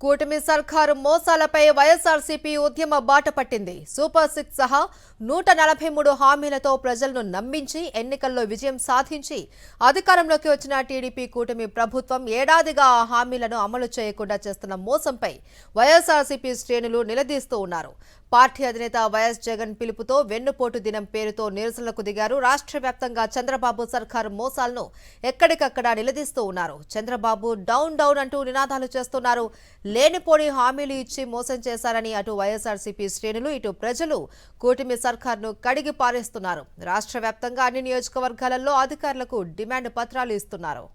కూటమి సర్కారు మోసాలపై వైఎస్ఆర్సీపీ ఉద్యమ బాట పట్టింది. సూపర్ 6 సహా 143 హామీలతో ప్రజలను నమ్మించి ఎన్నికల్లో విజయం సాధించి అధికారంలోకి వచ్చిన టీడీపీ కూటమి ప్రభుత్వం ఏడాదిగా ఆ హామీలను అమలు చేయకుండా చేస్తున్న మోసంపై వైఎస్ఆర్సీపీ శ్రేణులు నిలదీస్తూ ఉన్నారు. పార్టీ అధినేత వైఎస్ జగన్ పిలుపుతో వెన్నుపోటు దినం పేరుతో నిరసనలకు దిగారు. రాష్ట్ర వ్యాప్తంగా చంద్రబాబు సర్కారు మోసాలను ఎక్కడికక్కడ నిలదీస్తూ ఉన్నారు. చంద్రబాబు డౌన్ డౌన్ అంటూ నినాదాలు చేస్తున్నారు. లేనిపోని హామీలు ఇచ్చి మోసం చేశారని అటు వైఎస్ఆర్సీపీ శ్రేణులు ఇటు ప్రజలు కూటమి సర్కార్ను కడిగి పారేస్తున్నారు. రాష్ట్ర వ్యాప్తంగా అన్ని నియోజకవర్గాలలో అధికారులకు డిమాండ్ పత్రాలు ఇస్తున్నారు.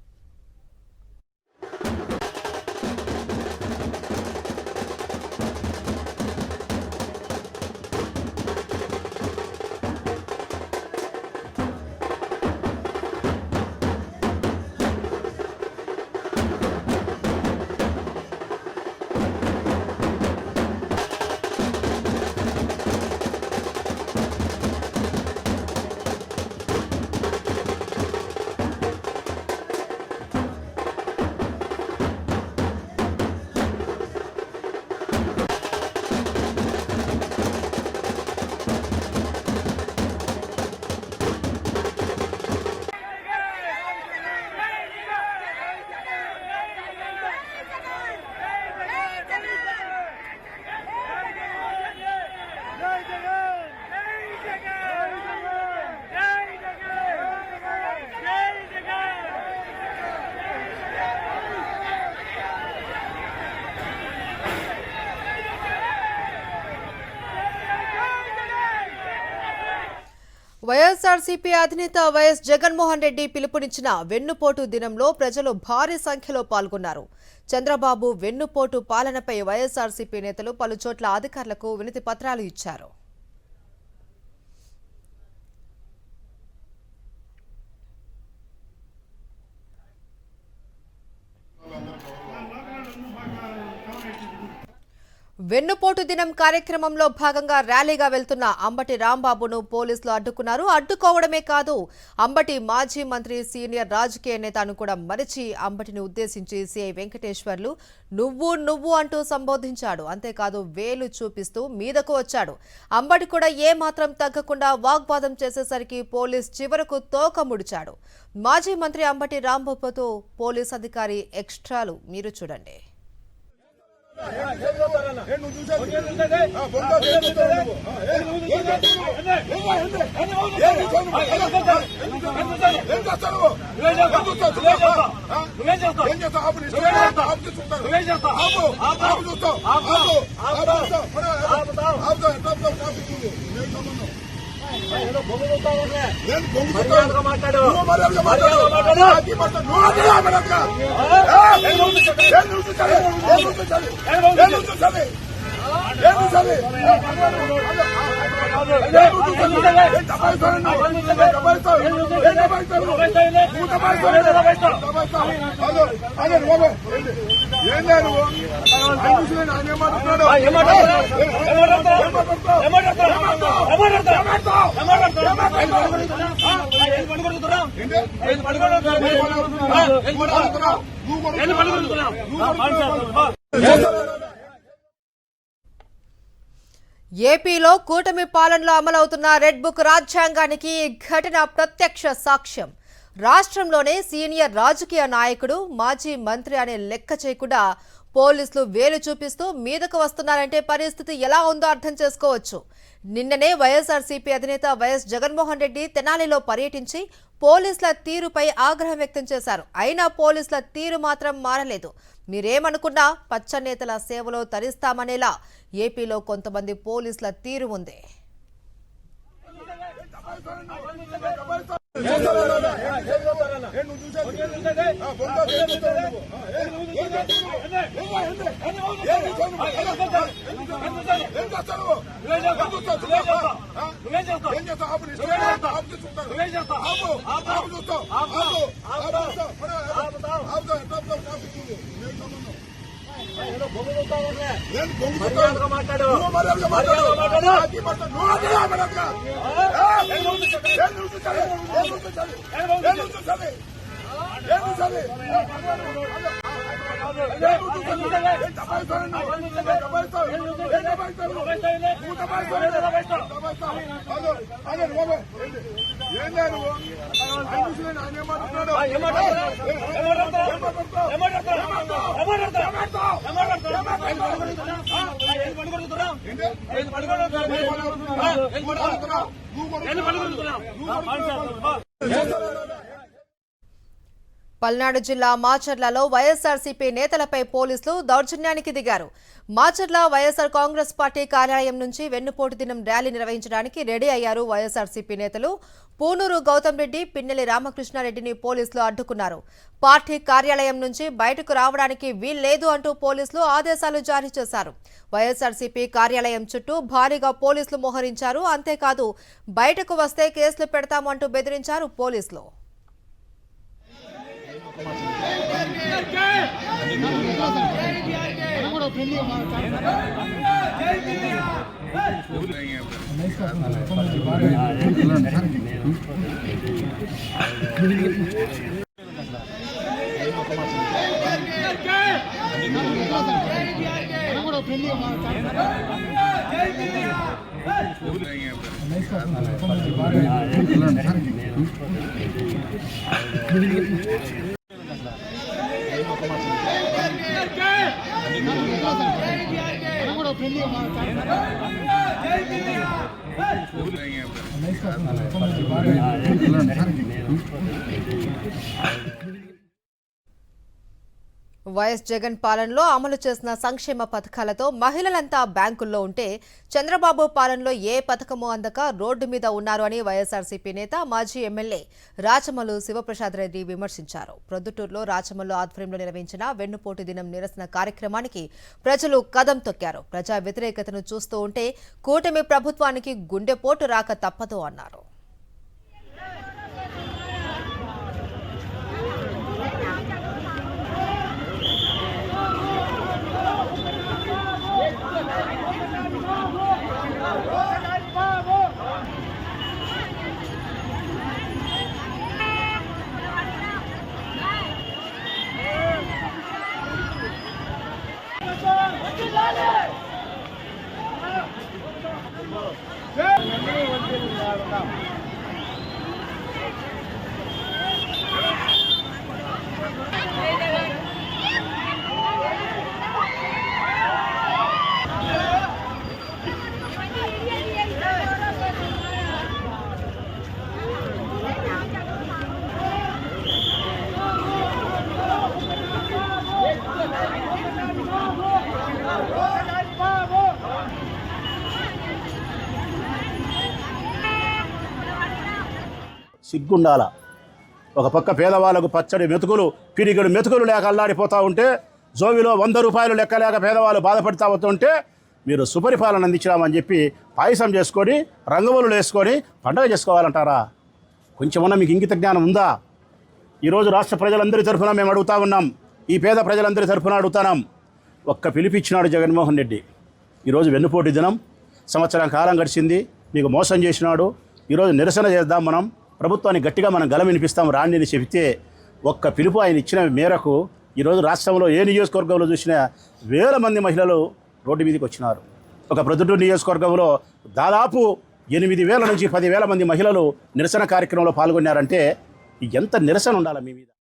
వైఎస్ఆర్సీపీ అధినేత వైఎస్ జగన్మోహన్ రెడ్డి పిలుపునిచ్చిన వెన్నుపోటు దినంలో ప్రజలు భారీ సంఖ్యలో పాల్గొన్నారు. చంద్రబాబు వెన్నుపోటు పాలనపై వైఎస్ఆర్సీపీ నేతలు పలుచోట్ల అధికారులకు వినతి పత్రాలు ఇచ్చారు. వెన్నుపోటు దినం కార్యక్రమంలో భాగంగా ర్యాలీగా వెళ్తున్న అంబటి రాంబాబును పోలీసులు అడ్డుకున్నారు. అడ్డుకోవడమే కాదు, అంబటి మాజీ మంత్రి సీనియర్ రాజకీయ నేతను కూడా మరిచి అంబటిని ఉద్దేశించి సీఐ వెంకటేశ్వర్లు నువ్వు అంటూ సంబోధించాడు. అంతేకాదు వేలు చూపిస్తూ మీదకు వచ్చాడు. అంబటి కూడా ఏమాత్రం తగ్గకుండా వాగ్వాదం చేసేసరికి పోలీస్ చివరకు తోక ముడిచాడు. మాజీ మంత్రి అంబటి రాంబాబుతో పోలీస్ అధికారి ఎక్స్ట్రాలు మీరు చూడండి. ఏపీలో కూటమి పాలనలో అమలవుతున్న రెడ్ బుక్ రాజ్యాంగానికి ఈ ఘటన ప్రత్యక్ష సాక్ష్యం. రాష్ట్రంలోనే సీనియర్ రాజకీయ నాయకుడు, మాజీ మంత్రి అనే లెక్క చేయకుండా పోలీసులు వేలు చూపిస్తూ మీదకు వస్తున్నారంటే పరిస్థితి ఎలా ఉందో అర్థం చేసుకోవచ్చు. నిన్ననే వైఎస్ఆర్సీపీ అధినేత వైఎస్ జగన్మోహన్ రెడ్డి తెనాలిలో పర్యటించి పోలీసుల తీరుపై ఆగ్రహం వ్యక్తం చేశారు. అయినా పోలీసుల తీరు మాత్రం మారలేదు. మీరేమనుకున్నా పచ్చనేతల సేవలో తరిస్తామనేలా ఏపీలో కొంతమంది పోలీసుల తీరు ఉంది. పల్నాడు జిల్లా మాచర్లలో వైఎస్ఆర్సీపీ నేతలపై పోలీసులు దౌర్జన్యానికి దిగారు. మాచర్ల వైఎస్ఆర్ కాంగ్రెస్ పార్టీ కార్యాలయం నుంచి వెన్నుపోటు దినం ర్యాలీ నిర్వహించడానికి రెడీ అయ్యారు వైఎస్ఆర్సీపీ నేతలు. పూనూరు గౌతమ్ రెడ్డి, పిన్నెల్లి రామకృష్ణారెడ్డిని పోలీసులు అడ్డుకున్నారు. పార్టీ కార్యాలయం నుంచి బయటకు రావడానికి వీల్లేదు అంటూ పోలీసులు ఆదేశాలు జారీ చేశారు. వైఎస్ఆర్సీపీ కార్యాలయం చుట్టూ భారీగా పోలీసులు మోహరించారు. అంతేకాదు బయటకు వస్తే కేసులు పెడతామంటూ బెదిరించారు పోలీసులు. వైఎస్ జగన్ పాలనలో అమలు చేసిన సంక్షేమ పథకాలతో మహిళలంతా బ్యాంకుల్లో ఉంటే చంద్రబాబు పాలనలో ఏ పథకమూ అందక రోడ్డు మీద ఉన్నారు అని వైఎస్ఆర్సీపీ నేత మాజీ ఎమ్మెల్యే రాచమల్లు శివప్రసాద్ రెడ్డి విమర్శించారు. ప్రొద్దుటూరులో రాచమల్లు ఆధ్వర్యంలో నిర్వహించిన వెన్నుపోటు దినం నిరసన కార్యక్రమానికి ప్రజలు కదం తొక్కారు. ప్రజా వ్యతిరేకతను చూస్తూ ఉంటే కూటమి ప్రభుత్వానికి గుండెపోటు రాక తప్పదు అన్నారు. సిగ్గుండాల. ఒక పక్క పేదవాళ్ళకు పచ్చడి మెతుకులు, పిరిగడు మెతుకులు లేక అల్లాడిపోతూ ఉంటే, జోవిలో 100 రూపాయలు లెక్కలేక పేదవాళ్ళు బాధపడుతూ అవుతుంటే మీరు సుపరిపాలన అందించినామని చెప్పి పాయసం చేసుకొని రంగవల్లులు వేసుకొని పండుగ చేసుకోవాలంటారా? కొంచెమన్నా మీకు ఇంగిత జ్ఞానం ఉందా? ఈరోజు రాష్ట్ర ప్రజలందరి తరఫున మేము అడుగుతా ఉన్నాం, ఈ పేద ప్రజలందరి తరఫున అడుగుతున్నాం. ఒక్క పిలిపిచ్చినాడు జగన్మోహన్ రెడ్డి. ఈరోజు వెన్నుపోటు దినం, సంవత్సరం కాలం గడిచింది, మీకు మోసం చేసినాడు. ఈరోజు నిరసన చేద్దాం, మనం ప్రభుత్వాన్ని గట్టిగా మనం గలం వినిపిస్తాం రాండి అని చెబితే ఒక్క పిలుపు ఆయన ఇచ్చిన మేరకు ఈరోజు రాష్ట్రంలో ఏ నియోజకవర్గంలో చూసినా వేల మంది మహిళలు రోడ్డు మీదకి వచ్చినారు. ఒక ప్రొద్దుటూరు నియోజకవర్గంలో దాదాపు 8,000 నుంచి 10,000 మంది మహిళలు నిరసన కార్యక్రమంలో పాల్గొన్నారంటే ఎంత నిరసన ఉండాలి మీ మీద?